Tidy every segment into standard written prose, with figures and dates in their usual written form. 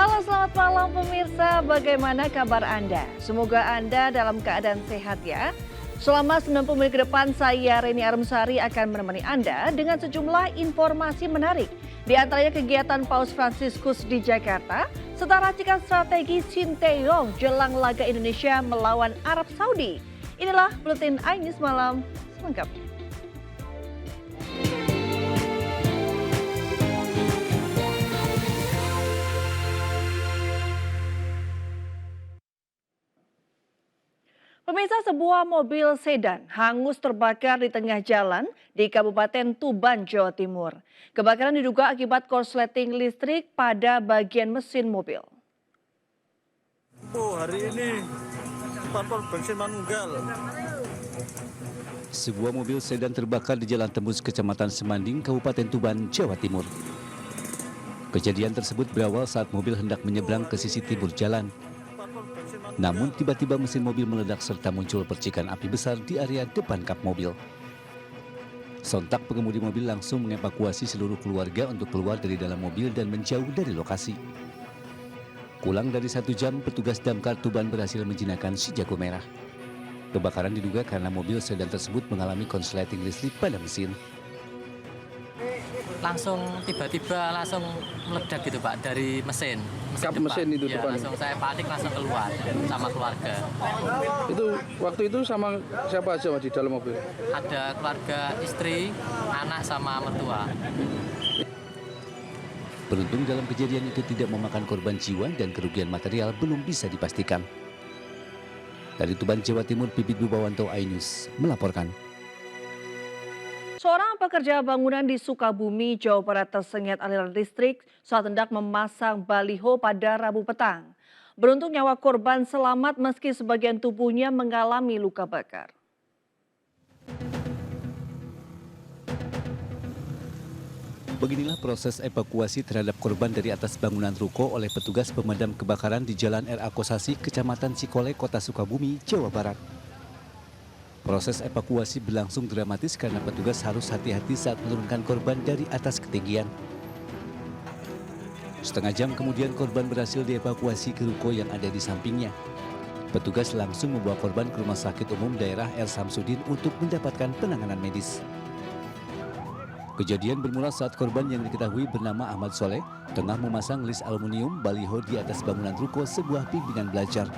Halo, selamat malam pemirsa. Bagaimana kabar Anda? Semoga Anda dalam keadaan sehat ya. Selama 90 menit ke depan, saya Reni Arumsari akan menemani Anda dengan sejumlah informasi menarik. Di antaranya kegiatan Paus Fransiskus di Jakarta, serta racikan strategi Sinteyong jelang laga Indonesia melawan Arab Saudi. Inilah Buletin iNews Malam selengkapnya. Pemirsa, sebuah mobil sedan hangus terbakar di tengah jalan di Kabupaten Tuban, Jawa Timur. Kebakaran diduga akibat korsleting listrik pada bagian mesin mobil. Hari ini parpol bensin manunggal. Sebuah mobil sedan terbakar di Jalan Tembus, Kecamatan Semanding, Kabupaten Tuban, Jawa Timur. Kejadian tersebut berawal saat mobil hendak menyeberang ke sisi timur jalan. Namun tiba-tiba mesin mobil meledak serta muncul percikan api besar di area depan kap mobil. Sontak pengemudi mobil langsung mengevakuasi seluruh keluarga untuk keluar dari dalam mobil dan menjauh dari lokasi. Kurang dari 1 jam, petugas damkar Tuban berhasil menjinakkan si jago merah. Kebakaran diduga karena mobil sedan tersebut mengalami konsleting listrik pada mesin. Langsung tiba-tiba langsung meledak gitu Pak dari mesin. Kap mesin itu ya, depan. langsung saya panik langsung keluar sama keluarga. Itu waktu itu sama siapa aja Mas, di dalam mobil? Ada keluarga, istri, anak sama mertua. Beruntung dalam kejadian itu tidak memakan korban jiwa dan kerugian material belum bisa dipastikan. Dari Tuban, Jawa Timur, Bibit Bubawanto, iNews melaporkan. Seorang pekerja bangunan di Sukabumi, Jawa Barat tersengat aliran listrik saat hendak memasang baliho pada Rabu petang. Beruntung nyawa korban selamat meski sebagian tubuhnya mengalami luka bakar. Beginilah proses evakuasi terhadap korban dari atas bangunan ruko oleh petugas pemadam kebakaran di Jalan RA Kosasi, Kecamatan Cikole, Kota Sukabumi, Jawa Barat. Proses evakuasi berlangsung dramatis karena petugas harus hati-hati saat menurunkan korban dari atas ketinggian. Setengah jam kemudian korban berhasil dievakuasi ke ruko yang ada di sampingnya. Petugas langsung membawa korban ke Rumah Sakit Umum Daerah R. Samsudin untuk mendapatkan penanganan medis. Kejadian bermula saat korban yang diketahui bernama Ahmad Soleh tengah memasang list aluminium baliho di atas bangunan ruko sebuah bimbingan belajar.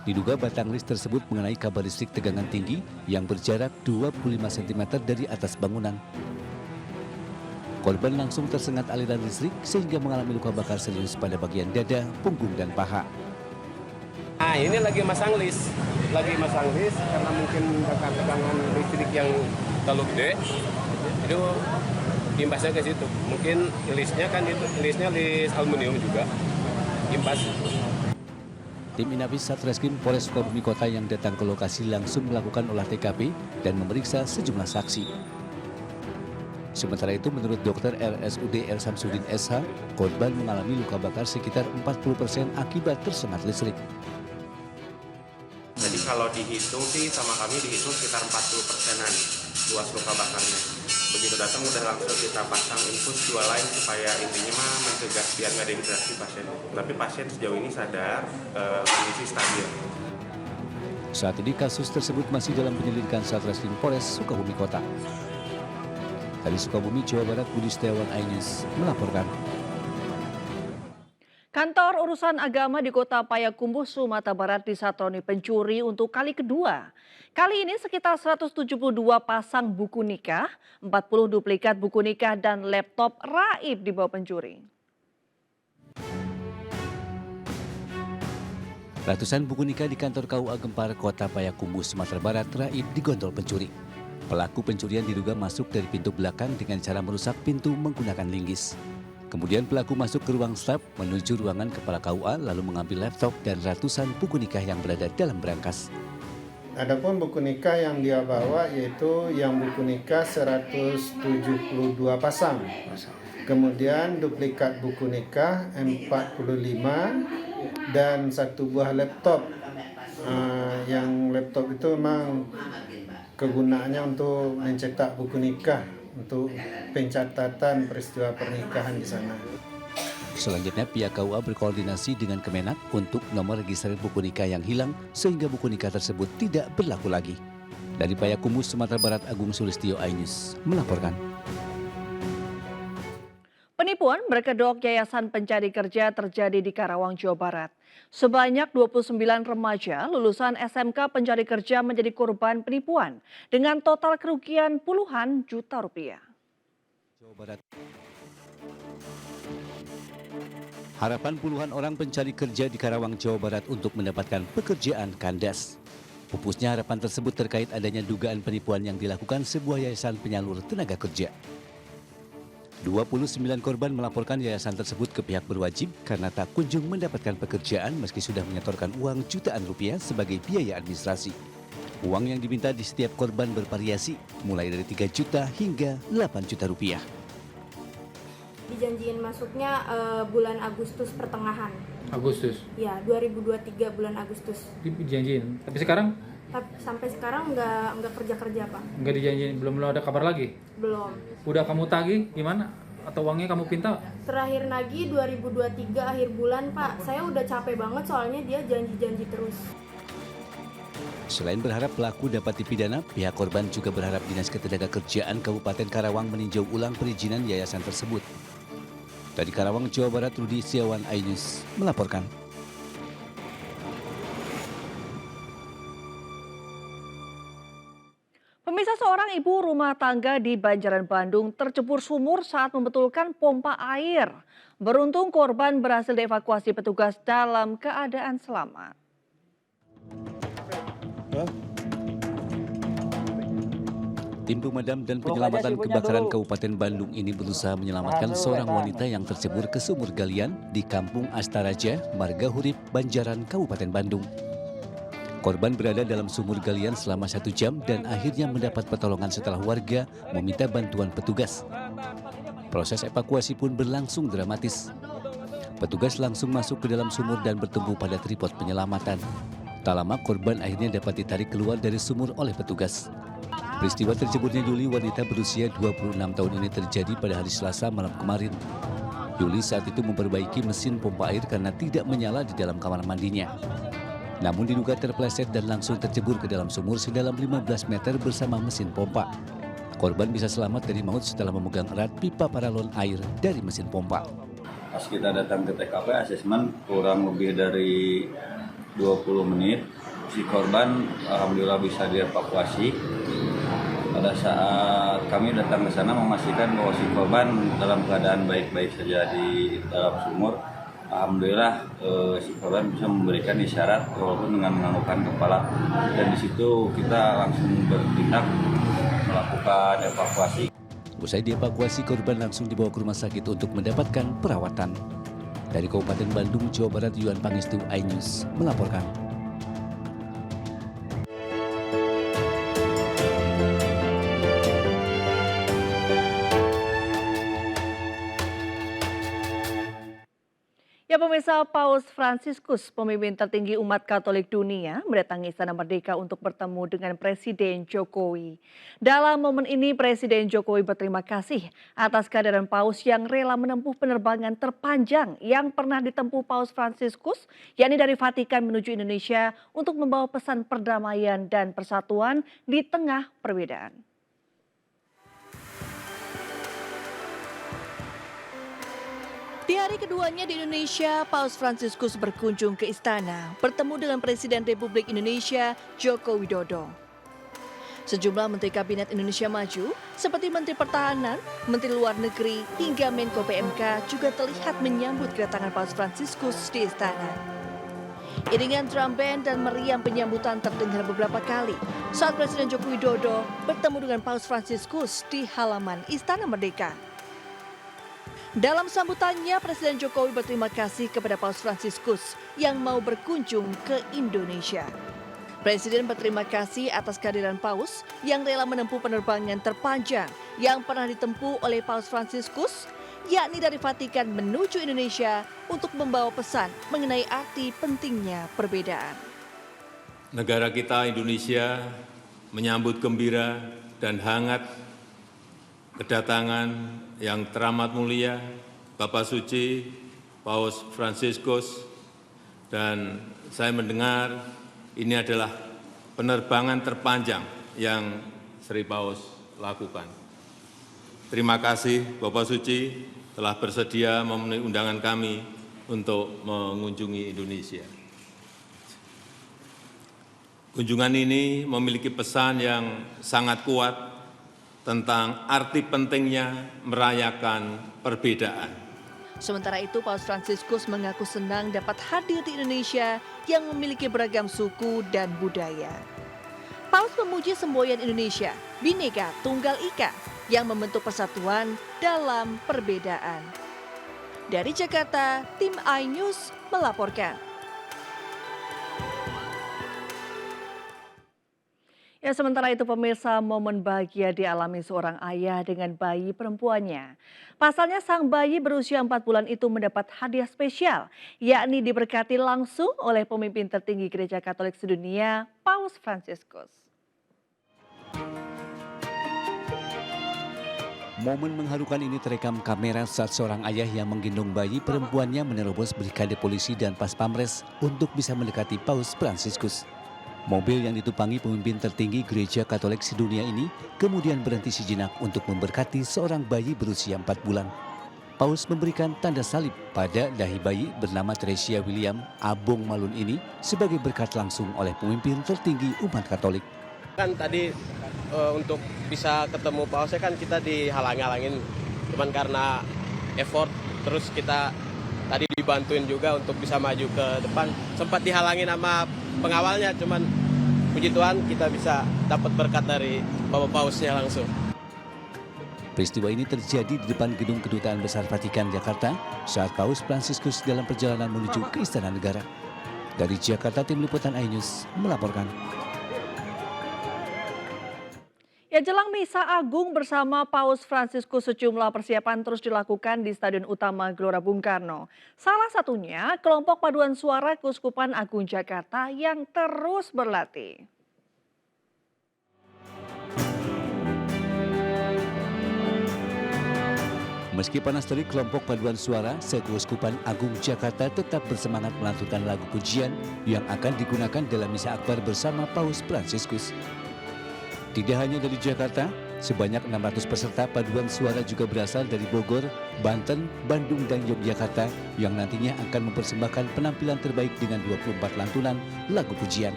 Diduga batang list tersebut mengenai kabel listrik tegangan tinggi yang berjarak 25 cm dari atas bangunan. Korban langsung tersengat aliran listrik sehingga mengalami luka bakar serius pada bagian dada, punggung, dan paha. Nah, ini lagi masang list karena mungkin tegangan listrik yang terlalu gede, itu imbasnya ke situ. Mungkin listnya list aluminium juga, imbas. Tim Inafis Satreskrim Polres Sukabumi Kota yang datang ke lokasi langsung melakukan olah TKP dan memeriksa sejumlah saksi. Sementara itu, menurut dokter RSUD R. Samsudin SH, korban mengalami luka bakar sekitar 40% akibat tersengat listrik. Jadi kalau dihitung sih sama kami dihitung sekitar 40%-an luas luka bakarnya. Begitu datang udah langsung kita pasang infus 2 line supaya intinya mah mencegah biar nggak dehidrasi pasien. Tapi pasien sejauh ini sadar, kondisi stabil. Saat ini kasus tersebut masih dalam penyelidikan Satreskrim Polres Sukabumi Kota. Dari Sukabumi, Jawa Barat, Budi Setiawan, iNews melaporkan. Kantor Urusan Agama di Kota Payakumbuh, Sumatera Barat disatroni pencuri untuk kali kedua. Kali ini sekitar 172 pasang buku nikah, 40 duplikat buku nikah dan laptop raib dibawa pencuri. Ratusan buku nikah di kantor KUA Gempar Kota Payakumbuh, Sumatera Barat raib digondol pencuri. Pelaku pencurian diduga masuk dari pintu belakang dengan cara merusak pintu menggunakan linggis. Kemudian pelaku masuk ke ruang staf menuju ruangan kepala KUA lalu mengambil laptop dan ratusan buku nikah yang berada dalam berangkas. Adapun buku nikah yang dia bawa yaitu yang buku nikah 172 pasang. Kemudian duplikat buku nikah 45 dan 1 buah laptop. Yang laptop itu memang kegunaannya untuk mencetak buku nikah, untuk pencatatan peristiwa pernikahan di sana. Selanjutnya pihak KUA berkoordinasi dengan Kemenak untuk nomor registrasi buku nikah yang hilang sehingga buku nikah tersebut tidak berlaku lagi. Dari Payakumbuh, Sumatera Barat, Agung Sulistyo, iNews melaporkan. Penipuan berkedok Yayasan Pencari Kerja terjadi di Karawang, Jawa Barat. Sebanyak 29 remaja lulusan SMK Pencari Kerja menjadi korban penipuan dengan total kerugian puluhan juta rupiah. Jawa Barat. Harapan puluhan orang pencari kerja di Karawang, Jawa Barat untuk mendapatkan pekerjaan kandas. Pupusnya harapan tersebut terkait adanya dugaan penipuan yang dilakukan sebuah yayasan penyalur tenaga kerja. 29 korban melaporkan yayasan tersebut ke pihak berwajib karena tak kunjung mendapatkan pekerjaan meski sudah menyetorkan uang jutaan rupiah sebagai biaya administrasi. Uang yang diminta di setiap korban bervariasi, mulai dari 3 juta hingga 8 juta rupiah. Dijanjiin masuknya bulan Agustus pertengahan. Agustus? Ya, 2023 bulan Agustus. Dijanjiin, tapi sekarang? Sampai sekarang nggak kerja-kerja, Pak. Nggak dijanjiin, belum ada kabar lagi? Belum. Udah kamu tagih gimana? Atau uangnya kamu pinta? Terakhir nagih 2023 akhir bulan, Pak. Saya udah capek banget soalnya dia janji-janji terus. Selain berharap pelaku dapat dipidana, pihak korban juga berharap Dinas Ketenagakerjaan Kabupaten Karawang meninjau ulang perizinan yayasan tersebut. Dari Karawang, Jawa Barat, Rudi Setiawan, iNews melaporkan. Pemirsa, seorang ibu rumah tangga di Banjaran, Bandung tercebur sumur saat membetulkan pompa air. Beruntung korban berhasil dievakuasi petugas dalam keadaan selamat. Tim pemadam dan penyelamatan kebakaran Kabupaten Bandung ini berusaha menyelamatkan seorang wanita yang tercebur ke sumur galian di Kampung Astaraja, Marga Hurip, Banjaran, Kabupaten Bandung. Korban berada dalam sumur galian selama 1 jam dan akhirnya mendapat pertolongan setelah warga meminta bantuan petugas. Proses evakuasi pun berlangsung dramatis. Petugas langsung masuk ke dalam sumur dan bertumpu pada tripod penyelamatan. Tak lama korban akhirnya dapat ditarik keluar dari sumur oleh petugas. Peristiwa terceburnya Yuli, wanita berusia 26 tahun ini terjadi pada hari Selasa malam kemarin. Yuli saat itu memperbaiki mesin pompa air karena tidak menyala di dalam kamar mandinya. Namun diduga terpeleset dan langsung tercebur ke dalam sumur sedalam 15 meter bersama mesin pompa. Korban bisa selamat dari maut setelah memegang erat pipa paralon air dari mesin pompa. Pas kita datang ke TKP asesmen kurang lebih dari 20 menit, si korban alhamdulillah bisa dievakuasi. Pada saat kami datang ke sana memastikan bahwa si korban dalam keadaan baik-baik saja di dalam sumur. Alhamdulillah si korban bisa memberikan isyarat walaupun dengan menganggukkan kepala, dan di situ kita langsung bertindak melakukan evakuasi. Usai dievakuasi, korban langsung dibawa ke rumah sakit untuk mendapatkan perawatan. Dari Kabupaten Bandung, Jawa Barat, Yuan Pangestu, iNews melaporkan. Ya pemirsa, Paus Fransiskus, pemimpin tertinggi umat Katolik dunia, mendatangi Istana Merdeka untuk bertemu dengan Presiden Jokowi. Dalam momen ini, Presiden Jokowi berterima kasih atas kehadiran Paus yang rela menempuh penerbangan terpanjang yang pernah ditempuh Paus Fransiskus, yakni dari Vatikan menuju Indonesia untuk membawa pesan perdamaian dan persatuan di tengah perbedaan. Di hari keduanya di Indonesia, Paus Fransiskus berkunjung ke istana, bertemu dengan Presiden Republik Indonesia Joko Widodo. Sejumlah Menteri Kabinet Indonesia Maju, seperti Menteri Pertahanan, Menteri Luar Negeri, hingga Menko PMK juga terlihat menyambut kedatangan Paus Fransiskus di istana. Iringan drum band dan meriam penyambutan terdengar beberapa kali saat Presiden Joko Widodo bertemu dengan Paus Fransiskus di halaman Istana Merdeka. Dalam sambutannya, Presiden Jokowi berterima kasih kepada Paus Fransiskus yang mau berkunjung ke Indonesia. Presiden berterima kasih atas kehadiran Paus yang rela menempuh penerbangan terpanjang yang pernah ditempuh oleh Paus Fransiskus, yakni dari Vatikan menuju Indonesia untuk membawa pesan mengenai arti pentingnya perbedaan. Negara kita Indonesia menyambut gembira dan hangat kedatangan yang teramat mulia Bapak Suci Paus Fransiskus, dan saya mendengar ini adalah penerbangan terpanjang yang Sri Paus lakukan. Terima kasih Bapak Suci telah bersedia memenuhi undangan kami untuk mengunjungi Indonesia. Kunjungan ini memiliki pesan yang sangat kuat tentang arti pentingnya merayakan perbedaan. Sementara itu, Paus Fransiskus mengaku senang dapat hadir di Indonesia yang memiliki beragam suku dan budaya. Paus memuji semboyan Indonesia, Bhinneka Tunggal Ika, yang membentuk persatuan dalam perbedaan. Dari Jakarta, tim iNews melaporkan. Ya, sementara itu pemirsa, momen bahagia dialami seorang ayah dengan bayi perempuannya. Pasalnya sang bayi berusia 4 bulan itu mendapat hadiah spesial, yakni diberkati langsung oleh pemimpin tertinggi Gereja Katolik sedunia, Paus Fransiskus. Momen mengharukan ini terekam kamera saat seorang ayah yang menggendong bayi perempuannya menerobos brigade polisi dan pas pamres untuk bisa mendekati Paus Fransiskus. Mobil yang ditupangi pemimpin tertinggi Gereja Katolik sedunia ini kemudian berhenti sejenak untuk memberkati seorang bayi berusia 4 bulan. Paus memberikan tanda salib pada dahi bayi bernama Theresia William Abong Malun ini sebagai berkat langsung oleh pemimpin tertinggi umat Katolik. Kan tadi untuk bisa ketemu Pausnya kan kita dihalang-halangin, cuman karena effort terus kita tadi dibantuin juga untuk bisa maju ke depan. Sempat dihalangin sama pengawalnya, cuman puji Tuhan kita bisa dapat berkat dari Bapak Pausnya langsung. Peristiwa ini terjadi di depan gedung Kedutaan Besar Vatikan Jakarta saat Paus Fransiskus dalam perjalanan menuju ke Istana Negara. Dari Jakarta, tim liputan iNews melaporkan. Ya, jelang Misa Agung bersama Paus Fransiskus, sejumlah persiapan terus dilakukan di Stadion Utama Gelora Bung Karno. Salah satunya kelompok paduan suara Keuskupan Agung Jakarta yang terus berlatih. Meski panas terik, kelompok paduan suara Keuskupan Agung Jakarta tetap bersemangat melantunkan lagu pujian yang akan digunakan dalam Misa Akbar bersama Paus Fransiskus. Tidak hanya dari Jakarta, sebanyak 600 peserta paduan suara juga berasal dari Bogor, Banten, Bandung, dan Yogyakarta yang nantinya akan mempersembahkan penampilan terbaik dengan 24 lantunan lagu pujian.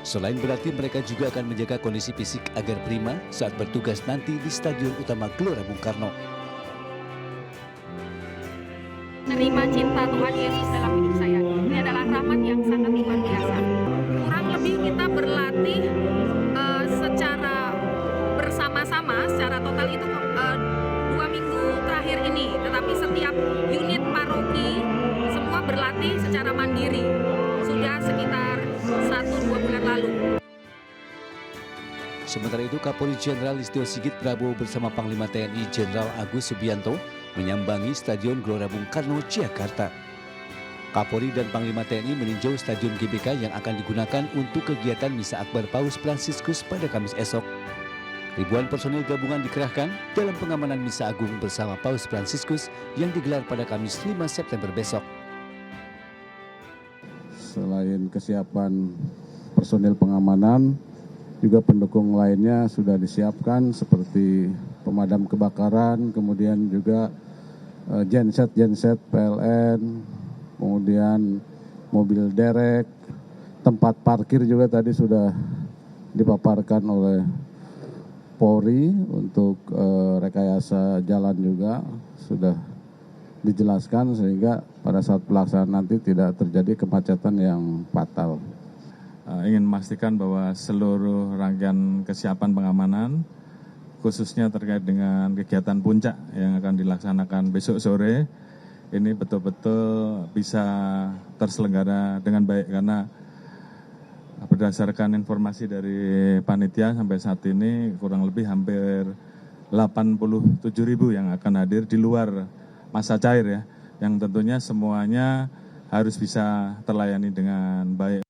Selain berarti, mereka juga akan menjaga kondisi fisik agar prima saat bertugas nanti di Stadion Utama Gelora Bung Karno. Terima cinta Tuhan Yesus dalam hidup saya. Ini adalah rahmat yang sangat luar biasa. Kurang lebih kita berlatih secara bersama-sama, secara total itu 2 minggu terakhir ini. Tetapi setiap unit paroki semua berlatih secara mandiri. Sudah sekitar 1-2 bulan lalu. Sementara itu, Kapolri Jenderal Listio Sigit Prabowo bersama Panglima TNI Jenderal Agus Subianto menyambangi Stadion Gelora Bung Karno, Jakarta. Kapolri dan Panglima TNI meninjau Stadion GBK yang akan digunakan untuk kegiatan Misa Akbar Paus Fransiskus pada Kamis esok. Ribuan personil gabungan dikerahkan dalam pengamanan Misa Agung bersama Paus Fransiskus yang digelar pada Kamis 5 September besok. Selain kesiapan personil pengamanan, juga pendukung lainnya sudah disiapkan seperti pemadam kebakaran, kemudian juga genset PLN, kemudian mobil derek, tempat parkir juga tadi sudah dipaparkan oleh Polri untuk rekayasa jalan juga sudah dijelaskan sehingga pada saat pelaksanaan nanti tidak terjadi kemacetan yang fatal. Ingin memastikan bahwa seluruh rangkaian kesiapan pengamanan khususnya terkait dengan kegiatan puncak yang akan dilaksanakan besok sore ini betul-betul bisa terselenggara dengan baik, karena berdasarkan informasi dari panitia sampai saat ini kurang lebih hampir 87.000 yang akan hadir di luar masa cair ya, yang tentunya semuanya harus bisa terlayani dengan baik.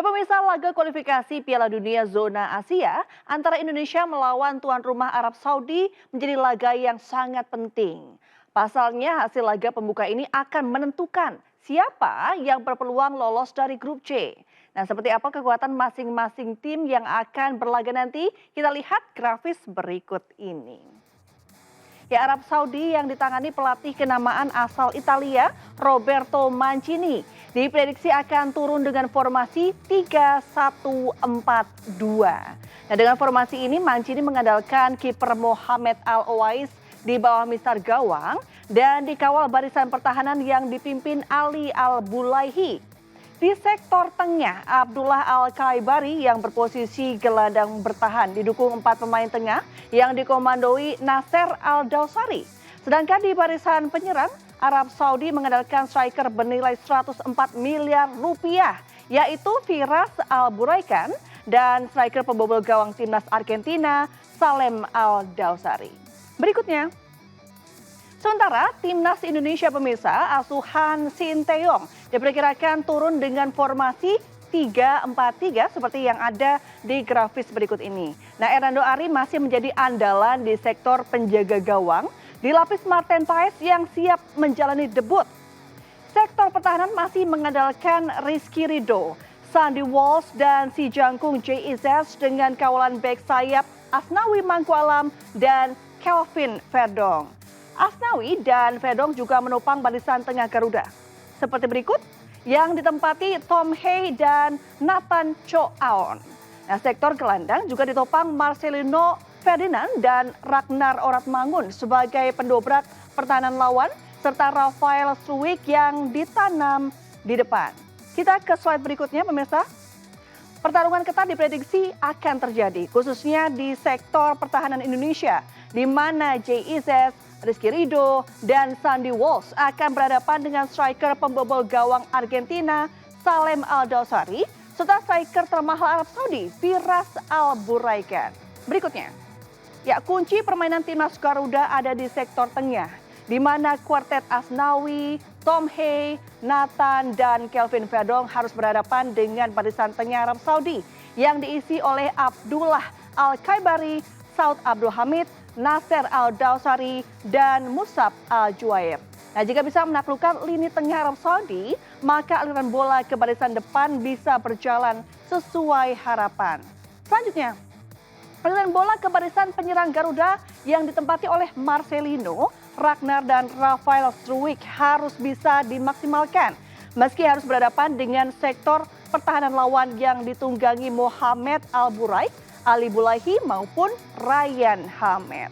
Ya pemirsa, laga kualifikasi Piala Dunia Zona Asia antara Indonesia melawan tuan rumah Arab Saudi menjadi laga yang sangat penting. Pasalnya hasil laga pembuka ini akan menentukan siapa yang berpeluang lolos dari grup C. Nah, seperti apa kekuatan masing-masing tim yang akan berlaga nanti? Kita lihat grafis berikut ini. Ya, Arab Saudi yang ditangani pelatih kenamaan asal Italia, Roberto Mancini, diprediksi akan turun dengan formasi 3-1-4-2. Nah, dengan formasi ini Mancini mengandalkan kiper Mohamed Al-Owais di bawah mistar gawang dan dikawal barisan pertahanan yang dipimpin Ali Al-Bulaihi. Di sektor tengah, Abdullah Al-Khaibari yang berposisi gelandang bertahan didukung 4 pemain tengah yang dikomandoi Nasser Al-Dawsari. Sedangkan di barisan penyerang, Arab Saudi mengandalkan striker bernilai 104 miliar rupiah, yaitu Firas Al-Buraikan dan striker pembobol gawang timnas Argentina, Salem Al-Dawsari. Berikutnya, sementara timnas Indonesia pemirsa asuhan Sinteyong diperkirakan turun dengan formasi 3-4-3 seperti yang ada di grafis berikut ini. Nah, Hernando Ari masih menjadi andalan di sektor penjaga gawang, dilapis Martin Paes yang siap menjalani debut. Sektor pertahanan masih mengandalkan Rizky Ridho, Sandy Walsh dan si jangkung JIZ dengan kawalan bek sayap Asnawi Mangkualam dan Kelvin Verdong. Asnawi dan Verdong juga menopang barisan tengah Garuda. Seperti berikut yang ditempati Tom Hey dan Nathan Cho Aon. Nah, sektor gelandang juga ditopang Marcelino Ferdinand dan Ragnar Oratmangun sebagai pendobrak pertahanan lawan serta Rafael Struwijk yang ditanam di depan. Kita ke slide berikutnya pemirsa. Pertarungan ketat diprediksi akan terjadi khususnya di sektor pertahanan Indonesia di mana JIZ, Rizky Ridho, dan Sandy Walsh akan berhadapan dengan striker pembobol gawang Argentina, Salem Al-Dawsari, serta striker termahal Arab Saudi, Firas Al-Buraikan. Berikutnya, ya kunci permainan timnas Garuda ada di sektor tengah, di mana kuartet Asnawi, Tom Hey, Nathan, dan Kelvin Verdong harus berhadapan dengan barisan tengah Arab Saudi yang diisi oleh Abdullah Al-Khaibari, Saud Abdul Hamid, Nasser Al-Dawsari, dan Musab Al-Juwair. Nah, jika bisa menaklukkan lini tengah Arab Saudi, maka aliran bola ke barisan depan bisa berjalan sesuai harapan. Selanjutnya, aliran bola ke barisan penyerang Garuda yang ditempati oleh Marcelino, Ragnar, dan Rafael Struwijk harus bisa dimaksimalkan. Meski harus berhadapan dengan sektor pertahanan lawan yang ditunggangi Mohamed Al-Buraik, Ali Bulaihi maupun Ryan Hamed.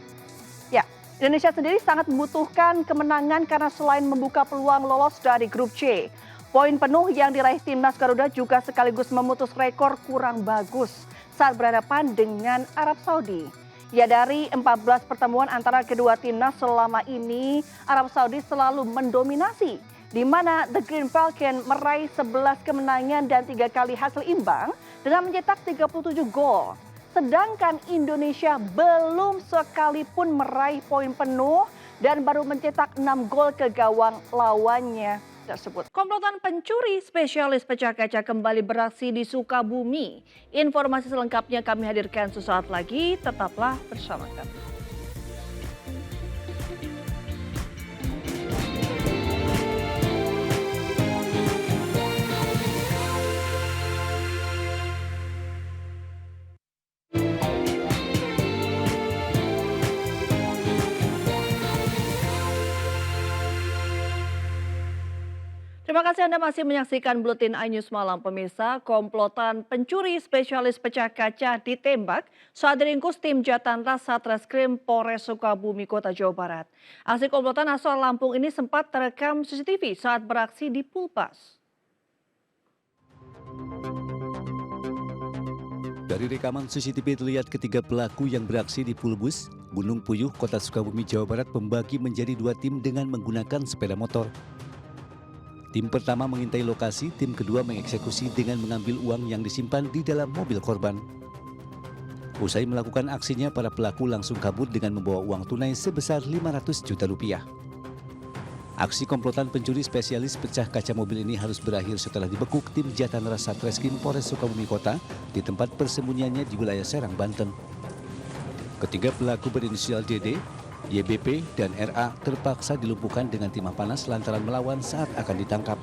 Ya, Indonesia sendiri sangat membutuhkan kemenangan karena selain membuka peluang lolos dari grup C, poin penuh yang diraih timnas Garuda juga sekaligus memutus rekor kurang bagus saat berhadapan dengan Arab Saudi. Ya, dari 14 pertemuan antara kedua timnas selama ini, Arab Saudi selalu mendominasi, di mana The Green Falcon meraih 11 kemenangan dan 3 kali hasil imbang dengan mencetak 37 gol. Sedangkan Indonesia belum sekalipun meraih poin penuh dan baru mencetak 6 gol ke gawang lawannya tersebut. Komplotan pencuri spesialis pecah kaca kembali beraksi di Sukabumi. Informasi selengkapnya kami hadirkan sesaat lagi, tetaplah bersama kami. Terima kasih Anda masih menyaksikan Buletin iNews Malam pemirsa. Komplotan pencuri spesialis pecah kaca ditembak saat diringkus tim Jatanras Satreskrim Polres Sukabumi Kota Jawa Barat. Aksi komplotan asal Lampung ini sempat terekam CCTV saat beraksi di Pulpas. Dari rekaman CCTV terlihat ketiga pelaku yang beraksi di Pulbus, Gunung Puyuh, Kota Sukabumi, Jawa Barat membagi menjadi 2 tim dengan menggunakan sepeda motor. Tim pertama mengintai lokasi, tim kedua mengeksekusi dengan mengambil uang yang disimpan di dalam mobil korban. Usai melakukan aksinya, para pelaku langsung kabur dengan membawa uang tunai sebesar 500 juta rupiah. Aksi komplotan pencuri spesialis pecah kaca mobil ini harus berakhir setelah dibekuk tim Jatanras Satreskrim Polres Sukabumi Kota di tempat persembunyiannya di wilayah Serang, Banten. Ketiga pelaku berinisial DD, YBP, dan RA terpaksa dilumpuhkan dengan timah panas lantaran melawan saat akan ditangkap.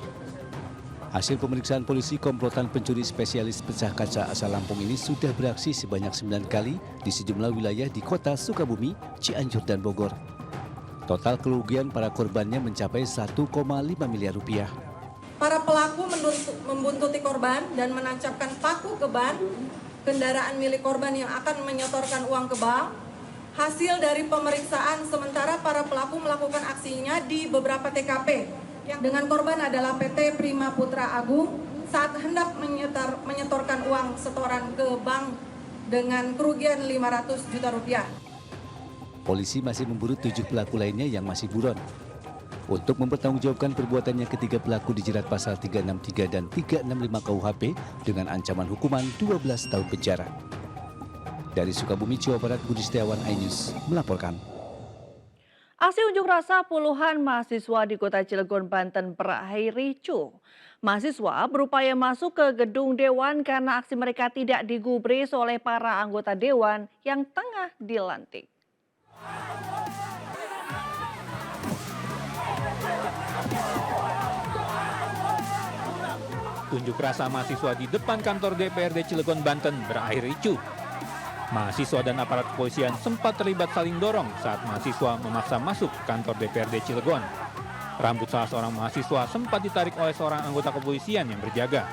Hasil pemeriksaan polisi, komplotan pencuri spesialis pecah kaca asal Lampung ini sudah beraksi sebanyak 9 kali di sejumlah wilayah di kota Sukabumi, Cianjur, dan Bogor. Total kerugian para korbannya mencapai 1,5 miliar rupiah. Para pelaku membuntuti korban dan menancapkan paku ke ban kendaraan milik korban yang akan menyetorkan uang ke bank. Hasil dari pemeriksaan sementara para pelaku melakukan aksinya di beberapa TKP. Dengan korban adalah PT Prima Putra Agung saat hendak menyetorkan uang setoran ke bank dengan kerugian 500 juta rupiah. Polisi masih memburu 7 pelaku lainnya yang masih buron. Untuk mempertanggungjawabkan perbuatannya, ketiga pelaku dijerat pasal 363 dan 365 KUHP dengan ancaman hukuman 12 tahun penjara. Dari Sukabumi, Jawa Barat, Budi Setiawan, iNews melaporkan. Aksi unjuk rasa puluhan mahasiswa di kota Cilegon, Banten berakhir ricuh. Mahasiswa berupaya masuk ke gedung Dewan karena aksi mereka tidak digubris oleh para anggota Dewan yang tengah dilantik. Unjuk rasa mahasiswa di depan kantor DPRD Cilegon, Banten berakhir ricuh. Mahasiswa dan aparat kepolisian sempat terlibat saling dorong saat mahasiswa memaksa masuk kantor DPRD Cilegon. Rambut salah seorang mahasiswa sempat ditarik oleh seorang anggota kepolisian yang berjaga.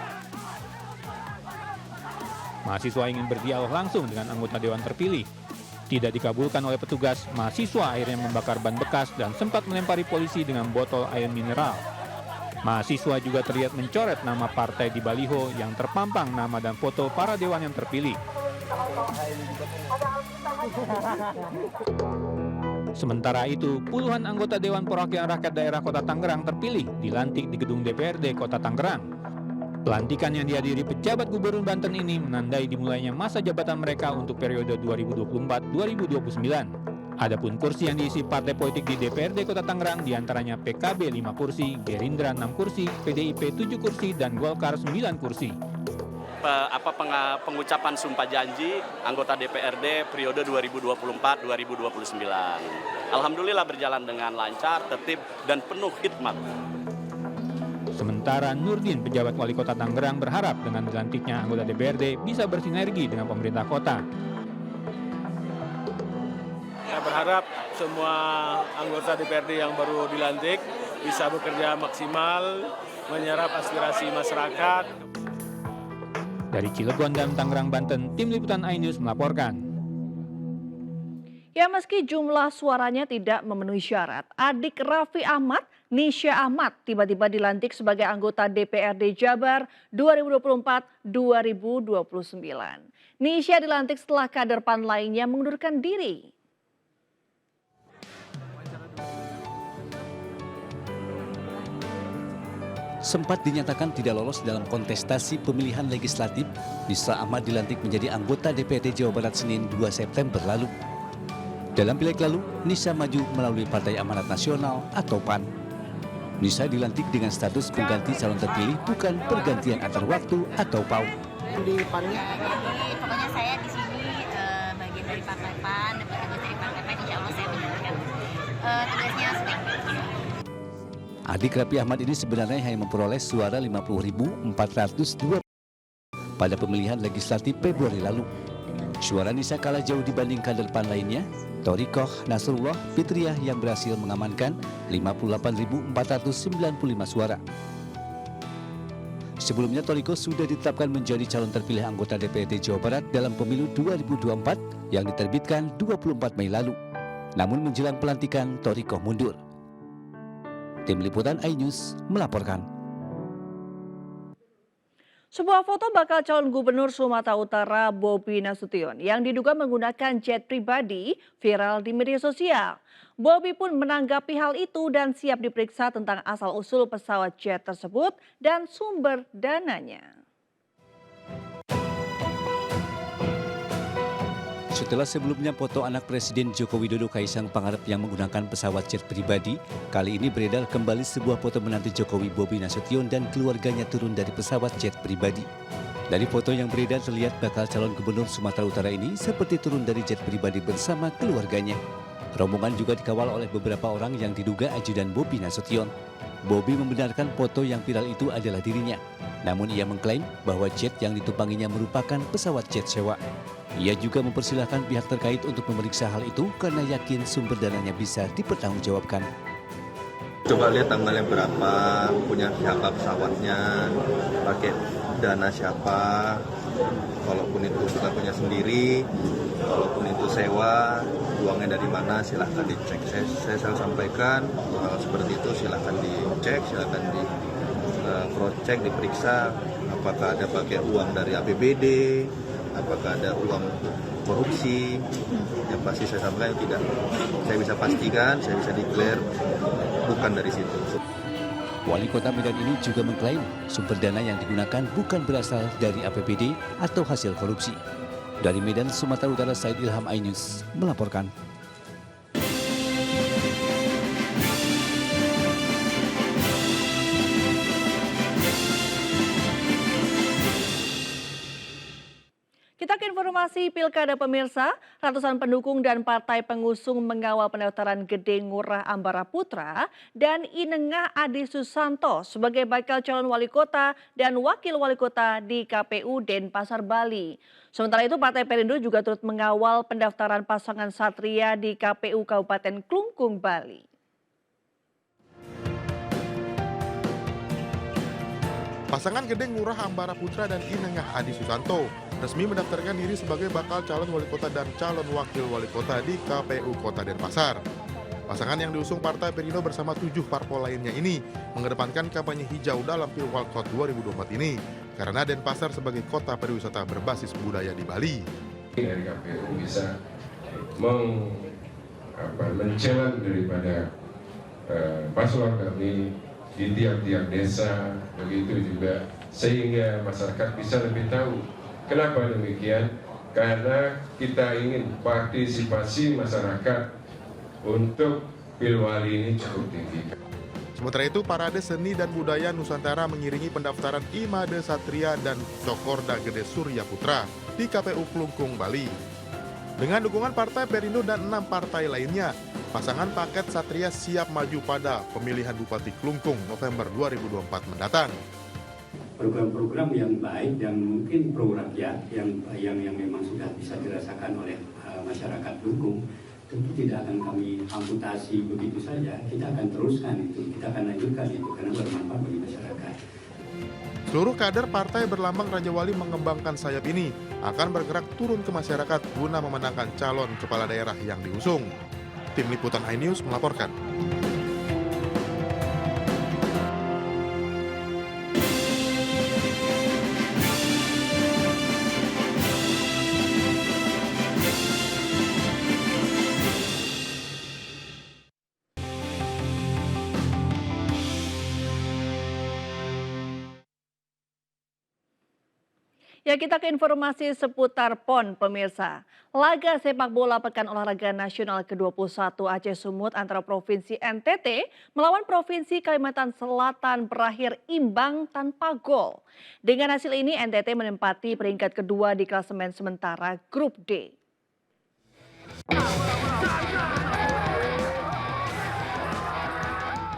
Mahasiswa ingin berdialog langsung dengan anggota dewan terpilih. Tidak dikabulkan oleh petugas, mahasiswa akhirnya membakar ban bekas dan sempat melempari polisi dengan botol air mineral. Mahasiswa juga terlihat mencoret nama partai di baliho yang terpampang nama dan foto para dewan yang terpilih. Sementara itu, puluhan anggota Dewan Perwakilan Rakyat Daerah Kota Tangerang terpilih dilantik di gedung DPRD Kota Tangerang. Pelantikan yang dihadiri pejabat Gubernur Banten ini menandai dimulainya masa jabatan mereka untuk periode 2024-2029. Adapun kursi yang diisi partai politik di DPRD Kota Tangerang diantaranya PKB 5 kursi, Gerindra 6 kursi, PDIP 7 kursi, dan Golkar 9 kursi. Pengucapan sumpah janji anggota DPRD periode 2024-2029. Alhamdulillah berjalan dengan lancar, tertib, dan penuh khidmat. Sementara Nurdin, pejabat wali kota Tangerang, berharap dengan dilantiknya anggota DPRD bisa bersinergi dengan pemerintah kota. Saya berharap semua anggota DPRD yang baru dilantik bisa bekerja maksimal, menyerap aspirasi masyarakat. Dari Cilegon dan Tangerang, Banten, Tim Liputan iNews melaporkan. Ya, meski jumlah suaranya tidak memenuhi syarat, adik Raffi Ahmad, Nisha Ahmad, tiba-tiba dilantik sebagai anggota DPRD Jabar 2024-2029. Nisha dilantik setelah kader PAN lainnya mengundurkan diri. Sempat dinyatakan tidak lolos dalam kontestasi pemilihan legislatif, Nisha Ahmad dilantik menjadi anggota DPRD Jawa Barat Senin 2 September lalu. Dalam pileg lalu, Nisha maju melalui Partai Amanat Nasional atau PAN. Nisha dilantik dengan status pengganti calon terpilih, bukan pergantian antar waktu atau PAU. Di PAN-nya? Pokoknya saya di sini bagian dari Partai PAN, dapat tugas dari Partai PAN, insya Allah saya menjalankan tugasnya sebaik. Adik Raffi Ahmad ini sebenarnya hanya memperoleh suara 50.402 pada pemilihan legislatif Februari lalu. Suara Nisha kalah jauh dibanding kader PAN lainnya, Thorikoh Nasrullah Fitriah yang berhasil mengamankan 58.495 suara. Sebelumnya Thorikoh sudah ditetapkan menjadi calon terpilih anggota DPRD Jawa Barat dalam pemilu 2024 yang diterbitkan 24 Mei lalu. Namun menjelang pelantikan, Thorikoh mundur. Tim Liputan iNews melaporkan. Sebuah foto bakal calon gubernur Sumatera Utara Bobi Nasution yang diduga menggunakan jet pribadi viral di media sosial. Bobi pun menanggapi hal itu dan siap diperiksa tentang asal-usul pesawat jet tersebut dan sumber dananya. Setelah Setelah sebelumnya foto anak Presiden Joko Widodo Kaisang Pangarep yang menggunakan pesawat jet pribadi, kali ini beredar kembali sebuah foto menantu Jokowi Bobi Nasution dan keluarganya turun dari pesawat jet pribadi. Dari foto yang beredar terlihat bakal calon gubernur Sumatera Utara ini seperti turun dari jet pribadi bersama keluarganya. Rombongan juga dikawal oleh beberapa orang yang diduga ajudan Bobi Nasution. Bobi membenarkan foto yang viral itu adalah dirinya. Namun ia mengklaim bahwa jet yang ditumpanginya merupakan pesawat jet sewa. Ia juga mempersilahkan pihak terkait untuk memeriksa hal itu karena yakin sumber dananya bisa dipertanggungjawabkan. Coba lihat tanggalnya berapa, punya siapa pesawatnya, pakai dana siapa, walaupun itu bukan punya sendiri, walaupun itu sewa, uangnya dari mana silahkan dicek. Saya selalu sampaikan hal seperti itu silahkan dicek, silahkan di cross check, diperiksa apakah ada pakai uang dari APBD, apakah ada uang korupsi. Yang pasti saya sampaikan tidak, saya bisa pastikan, saya bisa declare bukan dari situ. Wali Kota Medan ini juga mengklaim sumber dana yang digunakan bukan berasal dari APBD atau hasil korupsi. Dari Medan, Sumatera Utara, Said Ilham, iNews melaporkan. Kita ke informasi Pilkada pemirsa, ratusan pendukung dan partai pengusung mengawal pendaftaran Gede Ngurah Ambara Putra dan Inengah Adi Susanto sebagai bakal calon wali kota dan wakil wali kota di KPU Denpasar, Bali. Sementara itu Partai Perindo juga turut mengawal pendaftaran pasangan Satria di KPU Kabupaten Klungkung, Bali. Pasangan Gede Ngurah Ambara Putra dan Inengah Adi Susanto resmi mendaftarkan diri sebagai bakal calon wali kota dan calon wakil wali kota di KPU Kota Denpasar. Pasangan yang diusung Partai Perindo bersama 7 parpol lainnya ini mengedepankan kampanye hijau dalam Pilwalkot 2024 ini karena Denpasar sebagai kota pariwisata berbasis budaya di Bali. Dari KPU bisa men-challenge daripada paslon kami di tiap-tiap desa, begitu juga sehingga masyarakat bisa lebih tahu. Kenapa demikian? Karena kita ingin partisipasi masyarakat untuk Pilwali ini cukup tinggi. Sementara itu, parade seni dan budaya Nusantara mengiringi pendaftaran Imade Satria dan Cokorda Gede Surya Putra di KPU Klungkung, Bali. Dengan dukungan Partai Perindo dan 6 partai lainnya, pasangan paket Satria siap maju pada pemilihan Bupati Klungkung November 2024 mendatang. Program-program yang baik dan mungkin pro rakyat yang memang sudah bisa dirasakan oleh masyarakat Klungkung tentu tidak akan kami amputasi begitu saja. Kita akan teruskan itu, kita akan lanjutkan itu karena bermanfaat bagi masyarakat. Seluruh kader partai berlambang Raja Wali mengembangkan sayap ini akan bergerak turun ke masyarakat guna memenangkan calon kepala daerah yang diusung. Tim Liputan iNews melaporkan. Ya, kita ke informasi seputar PON pemirsa. Laga sepak bola Pekan Olahraga Nasional ke-21 Aceh Sumut antara Provinsi NTT melawan Provinsi Kalimantan Selatan berakhir imbang tanpa gol. Dengan hasil ini NTT menempati peringkat kedua di klasemen sementara Grup D.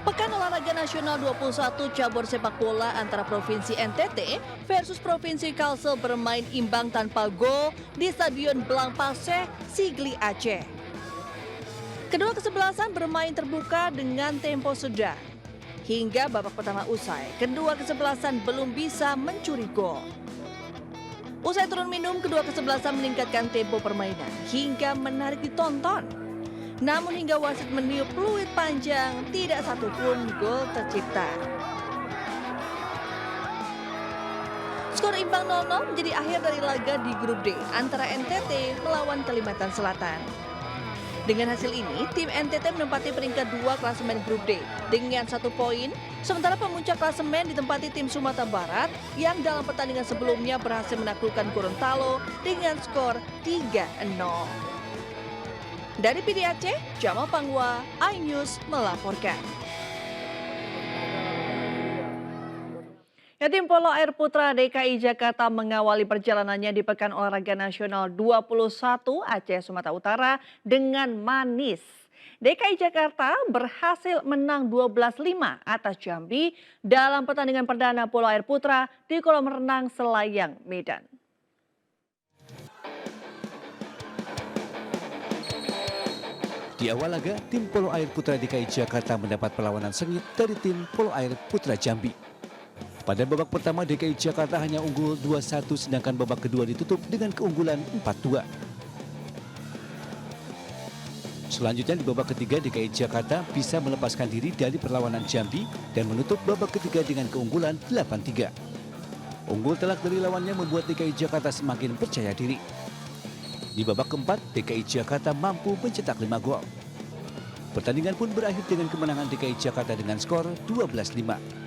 Pekan Olahraga Nasional 21 cabur sepak bola antara Provinsi NTT versus Provinsi Kalsel bermain imbang tanpa gol di Stadion Belang Paseh, Sigli, Aceh. Kedua kesebelasan bermain terbuka dengan tempo sedang. Hingga babak pertama usai, kedua kesebelasan belum bisa mencuri gol. Usai turun minum, kedua kesebelasan meningkatkan tempo permainan hingga menarik ditonton. Namun hingga wasit meniup peluit panjang, tidak satupun gol tercipta. Skor imbang 0-0 menjadi akhir dari laga di Grup D antara NTT melawan Kalimantan Selatan. Dengan hasil ini, tim NTT menempati peringkat 2 klasemen grup D dengan 1 poin, sementara pemuncak klasemen ditempati tim Sumatera Barat yang dalam pertandingan sebelumnya berhasil menaklukkan Gorontalo dengan skor 3-0. Dari PD Aceh, Jamal Pangwa, iNews melaporkan. Ya, tim Polo Air Putra DKI Jakarta mengawali perjalanannya di Pekan Olahraga Nasional 21 Aceh Sumatera Utara dengan manis. DKI Jakarta berhasil menang 12-5 atas Jambi dalam pertandingan perdana Polo Air Putra di kolam renang Selayang, Medan. Di awal laga, tim Polo Air Putra DKI Jakarta mendapat perlawanan sengit dari tim Polo Air Putra Jambi. Pada babak pertama DKI Jakarta hanya unggul 2-1 sedangkan babak kedua ditutup dengan keunggulan 4-2. Selanjutnya di babak ketiga DKI Jakarta bisa melepaskan diri dari perlawanan Jambi dan menutup babak ketiga dengan keunggulan 8-3. Unggul telak dari lawannya membuat DKI Jakarta semakin percaya diri. Di babak keempat DKI Jakarta mampu mencetak 5 gol. Pertandingan pun berakhir dengan kemenangan DKI Jakarta dengan skor 12-5.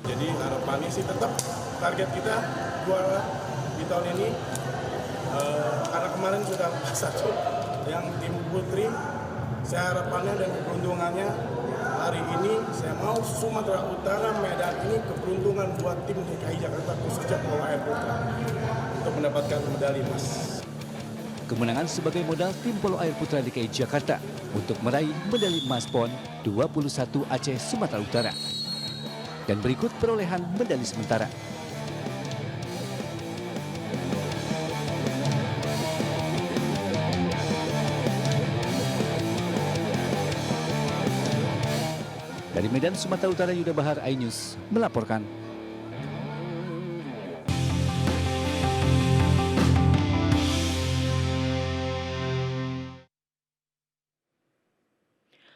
Jadi harapannya sih tetap target kita juara di tahun ini, karena kemarin sudah 1 yang tim putri. Saya harapannya dan keberuntungannya hari ini saya mau Sumatera Utara Medan ini keberuntungan buat tim DKI Jakarta khususnya Polo Air Putra untuk mendapatkan medali emas. Kemenangan sebagai modal tim Polo Air Putra DKI Jakarta untuk meraih medali emas PON 21 Aceh Sumatera Utara. Dan berikut perolehan medali sementara. Dari Medan, Sumatera Utara, Yuda Bahar, iNews melaporkan.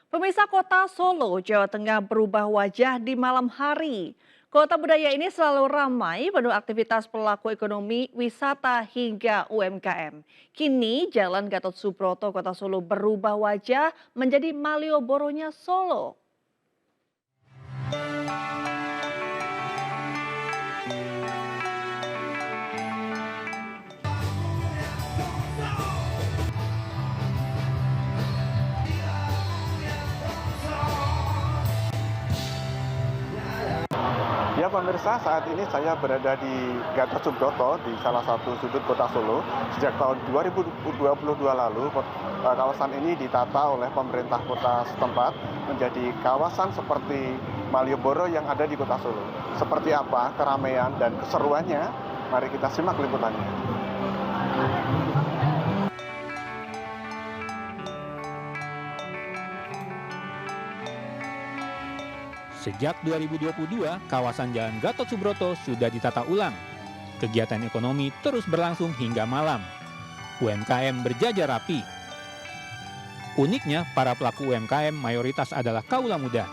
Pemirsa, kota Solo, Jawa Tengah berubah wajah di malam hari. Kota budaya ini selalu ramai, penuh aktivitas pelaku ekonomi, wisata hingga UMKM. Kini Jalan Gatot Subroto, Kota Solo berubah wajah menjadi Malioboro-nya Solo. Ya pemirsa, saat ini saya berada di Gatot Subroto di salah satu sudut kota Solo. Sejak tahun 2022 lalu, kawasan ini ditata oleh pemerintah kota setempat menjadi kawasan seperti Malioboro yang ada di kota Solo. Seperti apa keramaian dan keseruannya? Mari kita simak liputannya. Sejak 2022, kawasan Jalan Gatot Subroto sudah ditata ulang. Kegiatan ekonomi terus berlangsung hingga malam. UMKM berjajar rapi. Uniknya, para pelaku UMKM mayoritas adalah kaula muda.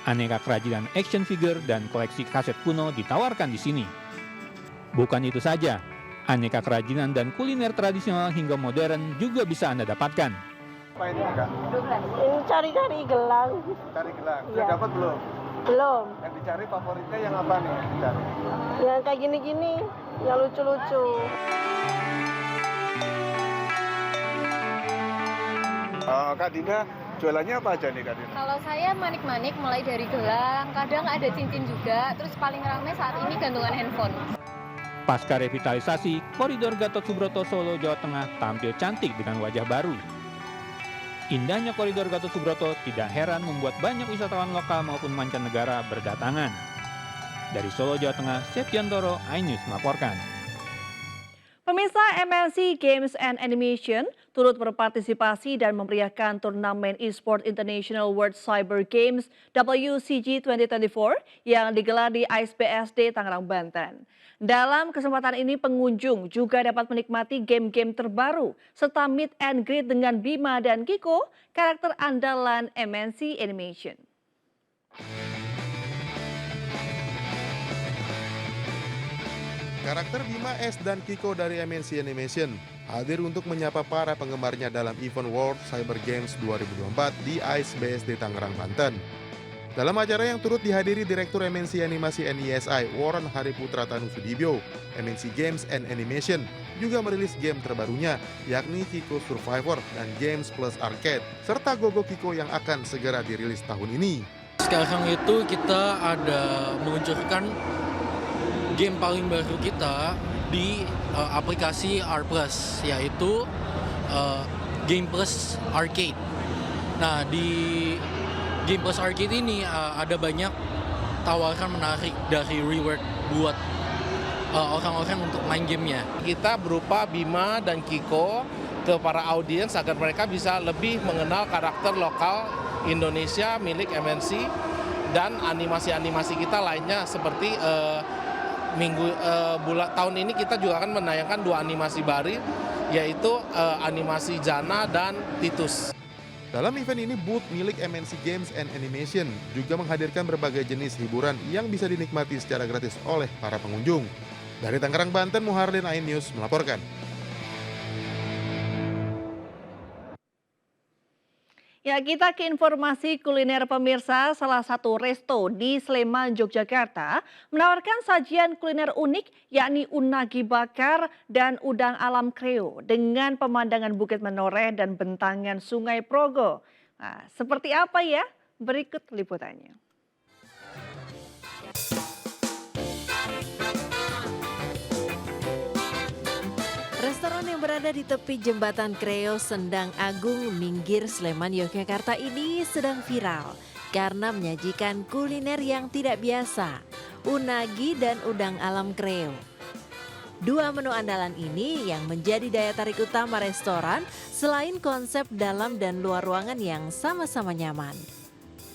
Aneka kerajinan action figure dan koleksi kaset kuno ditawarkan di sini. Bukan itu saja, aneka kerajinan dan kuliner tradisional hingga modern juga bisa Anda dapatkan. Apa ini Kak? Ini cari-cari gelang. Cari gelang. Sudah Ya. dapat belum? Belum. Yang dicari favoritnya yang apa nih? Yang dicari? Yang kayak gini-gini, yang lucu-lucu. Kak Dinda, jualannya apa aja nih Kak Dinda? Kalau saya manik-manik mulai dari gelang, kadang ada cincin juga, terus paling ramai saat ini gantungan handphone. Pasca revitalisasi, koridor Gatot Subroto Solo, Jawa Tengah tampil cantik dengan wajah baru. Indahnya koridor Gatot Subroto tidak heran membuat banyak wisatawan lokal maupun mancanegara berdatangan. Dari Solo, Jawa Tengah, Septiantoro, iNews melaporkan. Pemirsa, MNC Games and Animation turut berpartisipasi dan memeriahkan turnamen eSport International World Cyber Games WCG 2024 yang digelar di ISBSD Tangerang, Banten. Dalam kesempatan ini pengunjung juga dapat menikmati game-game terbaru serta meet and greet dengan Bima dan Kiko, karakter andalan MNC Animation. Karakter Bima S dan Kiko dari MNC Animation hadir untuk menyapa para penggemarnya dalam event World Cyber Games 2024 di ICE BSD Tangerang, Banten. Dalam acara yang turut dihadiri Direktur MNC Animasi NISI Warren Hariputra Tanusudibyo, MNC Games and Animation juga merilis game terbarunya, yakni Kiko Survivor dan Games Plus Arcade, serta Gogo Kiko yang akan segera dirilis tahun ini. Sekarang itu kita ada meluncurkan game paling baru kita di aplikasi R+, yaitu Game Plus Arcade. Nah, di Game Plus Arcade ini ada banyak tawaran menarik dari reward buat orang-orang untuk main gamenya. Kita berupa Bima dan Kiko ke para audiens agar mereka bisa lebih mengenal karakter lokal Indonesia milik MNC dan animasi-animasi kita lainnya seperti tahun ini kita juga akan menayangkan 2 animasi baru, yaitu animasi Jana dan Titus. Dalam event ini, booth milik MNC Games and Animation juga menghadirkan berbagai jenis hiburan yang bisa dinikmati secara gratis oleh para pengunjung. Dari Tangerang, Banten, Muhardin, AIN News melaporkan. Ya, kita ke informasi kuliner pemirsa. Salah satu resto di Sleman, Yogyakarta menawarkan sajian kuliner unik yakni unagi bakar dan udang alam kreo dengan pemandangan Bukit Menoreh dan bentangan Sungai Progo. Nah, seperti apa ya? Berikut liputannya. Restoran yang berada di tepi jembatan Kreo Sendang Agung, Minggir, Sleman, Yogyakarta ini sedang viral karena menyajikan kuliner yang tidak biasa, unagi dan udang alam kreo. 2 menu andalan ini yang menjadi daya tarik utama restoran selain konsep dalam dan luar ruangan yang sama-sama nyaman.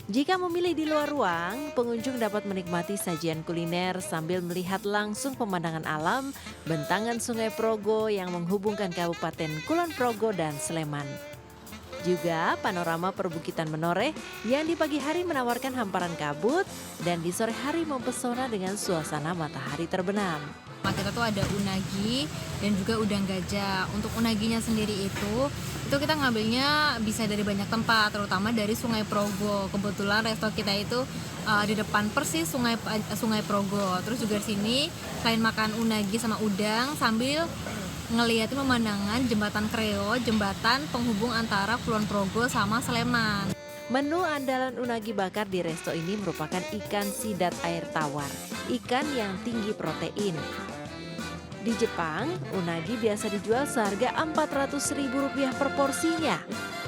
Jika memilih di luar ruang, pengunjung dapat menikmati sajian kuliner sambil melihat langsung pemandangan alam, bentangan Sungai Progo yang menghubungkan Kabupaten Kulon Progo dan Sleman. Juga panorama perbukitan Menoreh yang di pagi hari menawarkan hamparan kabut dan di sore hari mempesona dengan suasana matahari terbenam. Kita tuh ada unagi dan juga udang gajah. Untuk unaginya sendiri itu kita ngambilnya bisa dari banyak tempat, terutama dari Sungai Progo. Kebetulan resto kita itu di depan persis Sungai Progo. Terus juga di sini selain makan unagi sama udang sambil ngeliatin pemandangan jembatan Kreo, jembatan penghubung antara Kulon Progo sama Sleman. Menu andalan unagi bakar di resto ini merupakan ikan sidat air tawar, ikan yang tinggi protein. Di Jepang, unagi biasa dijual seharga Rp400.000 per porsinya.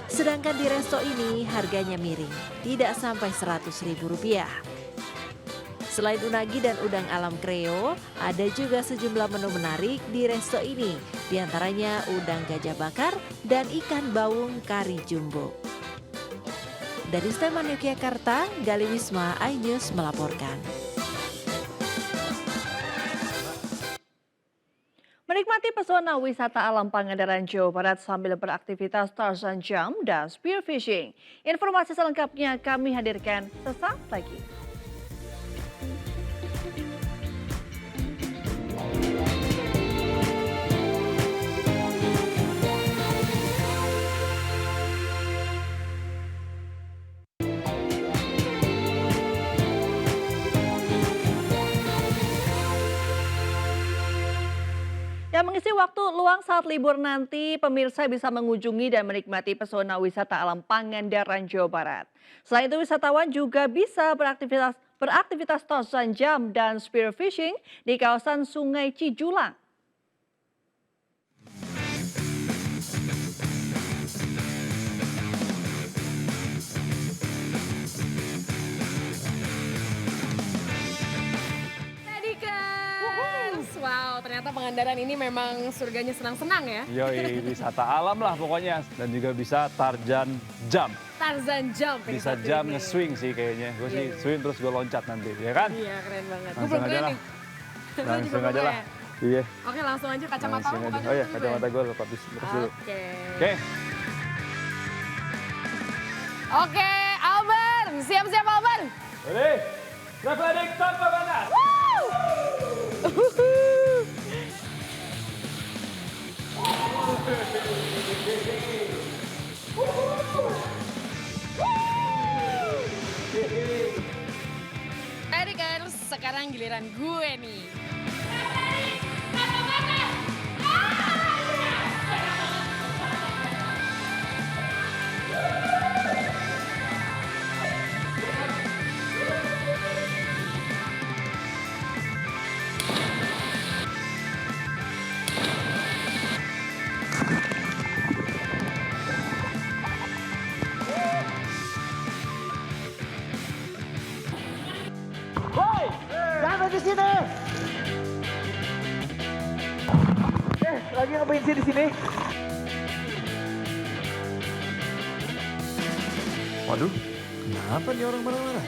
Sedangkan di resto ini harganya miring, tidak sampai Rp100.000. Selain unagi dan udang alam kreo, ada juga sejumlah menu menarik di resto ini. Di antaranya udang gajah bakar dan ikan baung kari jumbo. Dari Sleman, Yogyakarta, Gali Wisma, AIN News melaporkan. Menikmati pesona wisata alam Pangandaran, Jawa Barat sambil beraktivitas Tarzan Jump dan spearfishing. Informasi selengkapnya kami hadirkan sesaat lagi. Mengisi waktu luang saat libur nanti, pemirsa bisa mengunjungi dan menikmati pesona wisata alam Pangandaran, Jawa Barat. Selain itu, wisatawan juga bisa beraktivitas Tarzan Jump dan spearfishing di kawasan Sungai Cijulang. Wow, ternyata Pangandaran ini memang surganya senang-senang ya. Yoi, wisata alam lah pokoknya. Dan juga bisa Tarzan Jump. Tarzan Jump. Bisa jump nge-swing sih kayaknya. Gue sih swing terus gue loncat nanti, ya kan? Iya, keren banget. Langsung aja lah. Langsung aja lah. Iya. Oke, langsung aja kacamata lo. Oh iya, kacamata gue lepas dulu. Oke. Oke, Alban. Siap-siap Alban. Ready? Traveling tanpa batas. sekarang giliran gue nih. Jangan di sini. Lagi ngapain sih di sini? Waduh, kenapa nih orang marah-marah?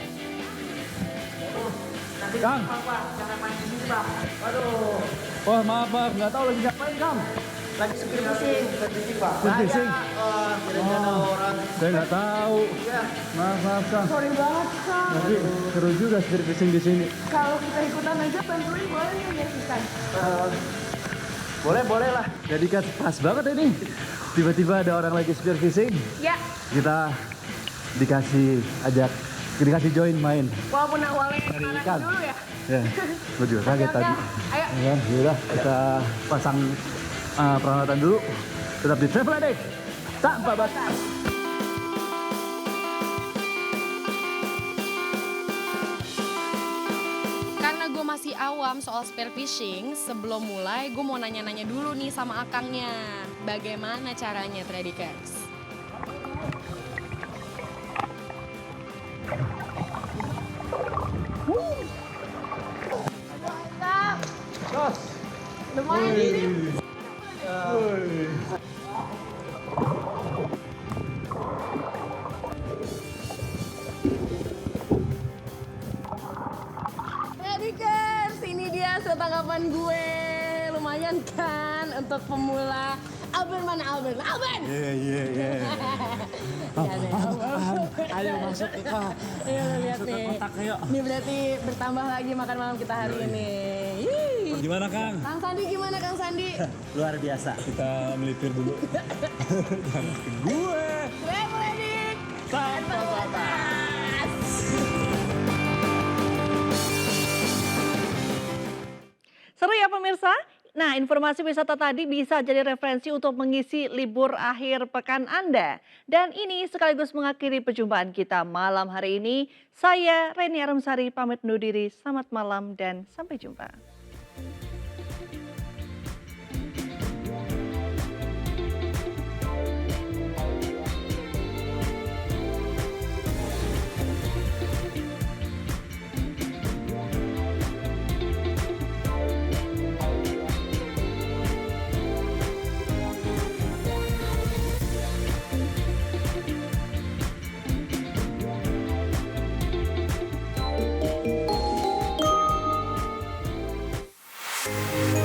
Kang, jangan main di sini, Bang. Waduh. Wah, maaf, nggak tahu lagi ngapain, Kang. Lagi speed fishing, Pak. Speed fishing? Kira-kira orang. Saya nggak tahu. Iya. Maaf, Kang. Sorry banget, Kang. Tapi seru juga speed fishing di sini. Kalau kita ikutan aja bantuin boleh ya, kita. Boleh lah. Jadi kan pas banget ini. Tiba-tiba ada orang lagi speed fishing. Ya. Kita dikasih join main. Walaupun awalnya Cari marah ikan. dulu ya. Ya, gue juga kaget Oke, tadi. ayo. Ya, yaudah kita pasang peralatan dulu. Tetap di Travel Addict tanpa batas. Karena gue masih awam soal spear fishing, sebelum mulai gue mau nanya-nanya dulu nih sama akangnya. Bagaimana caranya, Tradikers? Jos. Lumayan ini. Tradikers, ini dia setanggapan gue. Lumayan kan untuk pemula. Alben mana Alben? Alben! Iya. Ayo masuk ke kak. Ayo lihat nih. Ini berarti bertambah lagi makan malam kita hari ini. Yee. Gimana, Kang? Kang Sandi gimana Kang Sandi? Luar biasa. Kita melipir dulu. Gue Tradik tanpa batas. Seru ya pemirsa? Nah, informasi wisata tadi bisa jadi referensi untuk mengisi libur akhir pekan Anda. Dan ini sekaligus mengakhiri perjumpaan kita malam hari ini. Saya Reni Arumsari pamit undur diri. Selamat malam dan sampai jumpa. Thank you.